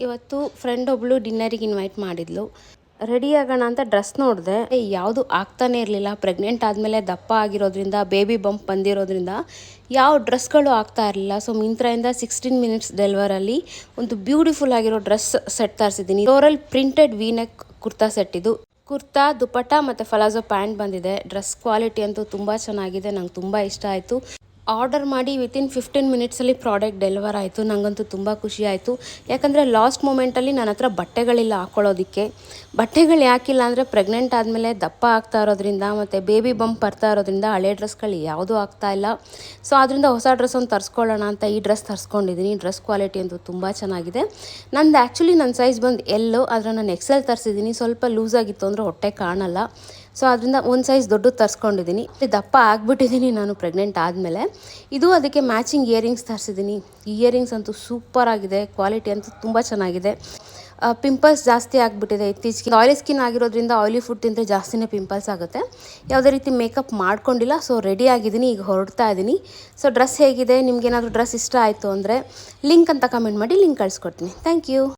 ಇವತ್ತು ಫ್ರೆಂಡ್ ಒಬ್ಬಳು ಡಿನ್ನರಿಗೆ ಇನ್ವೈಟ್ ಮಾಡಿದ್ಲು. ರೆಡಿ ಆಗೋಣ ಅಂತ ಡ್ರೆಸ್ ನೋಡಿದೆ, ಯಾವುದು ಆಗ್ತಾನೆ ಇರಲಿಲ್ಲ. ಪ್ರೆಗ್ನೆಂಟ್ ಆದಮೇಲೆ ದಪ್ಪ ಆಗಿರೋದ್ರಿಂದ, ಬೇಬಿ ಬಂಪ್ ಬಂದಿರೋದ್ರಿಂದ ಯಾವ ಡ್ರೆಸ್ಗಳು ಆಗ್ತಾ ಇರಲಿಲ್ಲ. ಸೊ ಮಿಂತ್ರಾಯಿಂದ 16 ಮಿನಿಟ್ಸ್ ಡೆಲಿವರಲ್ಲಿ ಒಂದು ಬ್ಯೂಟಿಫುಲ್ ಆಗಿರೋ ಡ್ರೆಸ್ ಸೆಟ್ ತರಿಸಿದ್ದೀನಿ. Floral printed V neck kurta set ಇದು. ಕುರ್ತಾ, ದುಪಟ್ಟ ಮತ್ತು ಫಲಾಜೋ ಪ್ಯಾಂಟ್ ಬಂದಿದೆ. ಡ್ರೆಸ್ ಕ್ವಾಲಿಟಿ ಅಂತೂ ತುಂಬ ಚೆನ್ನಾಗಿದೆ, ನಂಗೆ ತುಂಬ ಇಷ್ಟ ಆಯಿತು. ಆರ್ಡರ್ ಮಾಡಿ ವಿತಿನ್ 15 ಮಿನಿಟ್ಸಲ್ಲಿ ಪ್ರಾಡಕ್ಟ್ ಡೆಲಿವರ್ ಆಯಿತು. ನನಗಂತೂ ತುಂಬ ಖುಷಿ ಆಯಿತು. ಯಾಕಂದರೆ ಲಾಸ್ಟ್ ಮೂಮೆಂಟಲ್ಲಿ ನನ್ನ ಹತ್ರ ಬಟ್ಟೆಗಳಿಲ್ಲ ಹಾಕ್ಕೊಳ್ಳೋದಕ್ಕೆ. ಬಟ್ಟೆಗಳು ಯಾಕಿಲ್ಲ ಅಂದರೆ ಪ್ರೆಗ್ನೆಂಟ್ ಆದಮೇಲೆ ದಪ್ಪ ಆಗ್ತಾ ಇರೋದ್ರಿಂದ ಮತ್ತು ಬೇಬಿ ಬಂಪ್ ಬರ್ತಾ ಇರೋದ್ರಿಂದ ಹಳೆ ಡ್ರೆಸ್ಗಳು ಯಾವುದೂ ಆಗ್ತಾ ಇಲ್ಲ. ಸೊ ಅದರಿಂದ ಹೊಸ ಡ್ರೆಸ್ ಒಂದು ತರಿಸ್ಕೊಳ್ಳೋಣ ಅಂತ ಈ ಡ್ರೆಸ್ ತರಿಸ್ಕೊಂಡಿದ್ದೀನಿ. ಡ್ರೆಸ್ ಕ್ವಾಲಿಟಿ ಅಂತೂ ತುಂಬ ಚೆನ್ನಾಗಿದೆ. ನಂದು ಆ್ಯಕ್ಚುಲಿ ನನ್ನ ಸೈಜ್ ಬಂದು ಎಲ್ಲೋ, ಆದರೆ ನಾನು ಎಕ್ಸೆಲ್ ತರಿಸಿದ್ದೀನಿ. ಸ್ವಲ್ಪ ಲೂಸ್ ಆಗಿತ್ತು ಅಂದರೆ ಹೊಟ್ಟೆ ಕಾಣಲ್ಲ. ಸೊ ಅದರಿಂದ ಒಂದು ಸೈಜ್ ದೊಡ್ಡದು ತರಿಸ್ಕೊಂಡಿದ್ದೀನಿ. ದಪ್ಪ ಆಗಿಬಿಟ್ಟಿದ್ದೀನಿ ನಾನು ಪ್ರೆಗ್ನೆಂಟ್ ಆದಮೇಲೆ. ಇದು ಅದಕ್ಕೆ ಮ್ಯಾಚಿಂಗ್ ಇಯರಿಂಗ್ಸ್ ತರಿಸಿದ್ದೀನಿ. ಇಯರಿಂಗ್ಸ್ ಅಂತೂ ಸೂಪರ್ ಆಗಿದೆ, ಕ್ವಾಲಿಟಿ ಅಂತೂ ತುಂಬ ಚೆನ್ನಾಗಿದೆ. ಪಿಂಪಲ್ಸ್ ಜಾಸ್ತಿ ಆಗಿಬಿಟ್ಟಿದೆ ಇತ್ತೀಚೆಗೆ. ಆಯಿಲಿ ಸ್ಕಿನ್ ಆಗಿರೋದ್ರಿಂದ ಆಯಿಲಿ ಫುಡ್ ತಿಂದರೆ ಜಾಸ್ತಿನೇ ಪಿಂಪಲ್ಸ್ ಆಗುತ್ತೆ. ಯಾವುದೇ ರೀತಿ ಮೇಕಪ್ ಮಾಡ್ಕೊಂಡಿಲ್ಲ. ಸೊ ರೆಡಿ ಆಗಿದ್ದೀನಿ, ಈಗ ಹೊರಡ್ತಾ ಇದ್ದೀನಿ. ಸೊ ಡ್ರೆಸ್ ಹೇಗಿದೆ, ನಿಮ್ಗೇನಾದರೂ ಡ್ರೆಸ್ ಇಷ್ಟ ಆಯಿತು ಅಂದರೆ ಲಿಂಕ್ ಅಂತ ಕಮೆಂಟ್ ಮಾಡಿ, ಲಿಂಕ್ ಕಳಿಸ್ಕೊಡ್ತೀನಿ. Thank you.